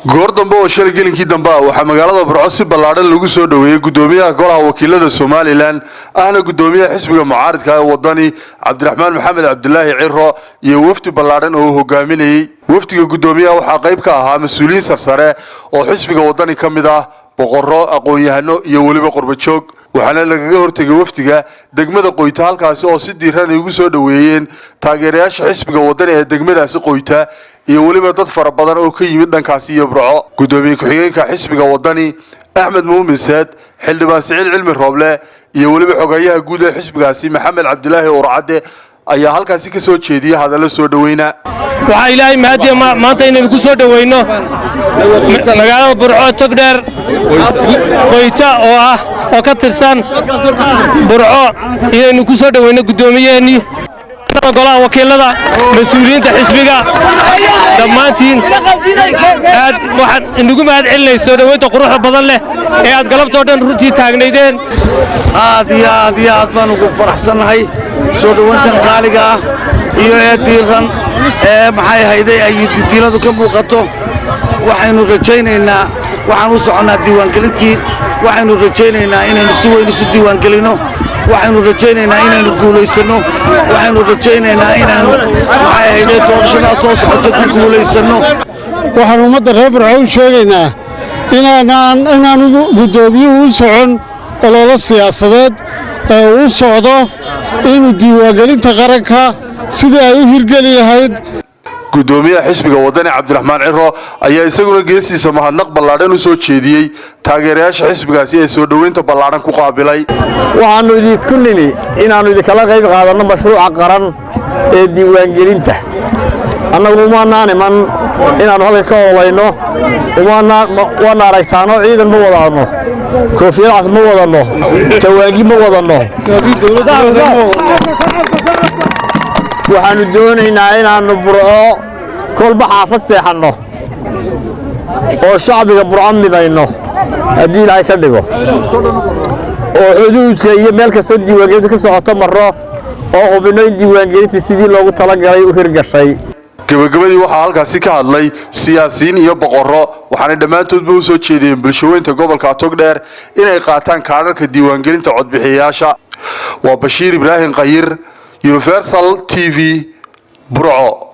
goordambe oo shalay gelinkii dambe waxa magaalada Burco si ballaaran lagu soo dhaweeyay gudoomiyaha golaha wakiilada Soomaaliland ahna gudoomiyaha xisbiga mucaaradka ee wadani Cabdiraxmaan Maxamed Cabdullaahi Ciro iyo wafdi ballaaran oo hogaaminayay wafdiga gudoomiyaha waxa qayb ka ahaa mas'uuliyiin sarsare oo xisbiga wadani kamid ah boqorro aqoon-yahano iyo waliba qurbajoog waxaana lagaga hortagay wafdiga degmada Qoyta halkaas oo si diiran ay ugu soo dhaweeyeen taageerayaasha xisbiga wadani ee degmadaasi Qoyta iyo waliba dad fara badan oo ka yimid dhankaasi iyo Burco gudoomiye ku-xigeenka xisbiga wadani Axmed Muumin Saad xildhibaan Siciid Cilmi Rooble iyo waliba xogayaha guud ee xisbigaasi Maxamed Cabdullaahi Urcade ayaa halkaasi ka soo jeediyay hadallo soo dhaweeyna waxa ilaahay mahadiyo maanta inaynu ku soo dhaweyno magaalada Burco Togdheer Qoyta oo ka tirsan Burco inaynu ku soo dhaweyno gudoomiyeeni golaha wakiilada mas'uuliyiinta xisbiga dhammaantiin waxaan inagu mahad celinayso dhaweynta quruxda badan leh ee aad galabtoo dhan runtii taagnaydeen aad iyo aad baan ugu faraxsanahay soo dhaweyntan qaaliga ah iyo ee diiran ee maxay hayday ay diiladu ka muuqato waxaynu rajaynaynaa waxaan u soconaa diiwaangelintii waxaynu rajaynaynaa inaynu si weyn isu diiwaangelino waxaynu rajaynaynaa inaynu guulaysano waxaynu rajaynaynaa inaynu maxay hayday doorashada soo socota ku guulaysano waxaan ummadda reer Burco u sheegaynaa inaan gudoomiyuhu u socon ololo siyaasadeed ee uu socdo inuu diiwaangelinta qaranka sidii ay u hirgeli lahayd gudoomiyaha xisbiga wadani Cabdiraxmaan Ciro ayaa isaguna geesiisa mahadnaq ballaaran u soo jeediyay taageerayaasha xisbigaasi ee soo dhaweynta ballaaran ku qaabilay waxaanu idinku nimi inaanu idinkala qayb qaadano mashruuca qaran ee diiwaangelinta annagu ma niman inaanu halka ka howlayno waana aragtaano ciidan ma wadano koofiyadaas ma wadano tawaagi ma wadano waxaanu doonaynaa inaanu Burco kolba xaafad seexanno oo shacbiga Burco midayno haddii ilaahay ka dhigo oo xuduudka iyo meel kastoo diiwaangelintu ka socoto marro oo hubino in diiwaangelinta sidii loogu talagalay u hirgashay gabagabadii waxaa halkaasi ka hadlay siyaasiyiin iyo boqorro waxaana dhammaantoodba u soo jeediyeen bulshooyinka gobolka Togdheer inay qaataan kaadhadhka diiwaangelinta codbixiyayaasha waa Bashiir Ibraahim Qayir Universal TV Burco.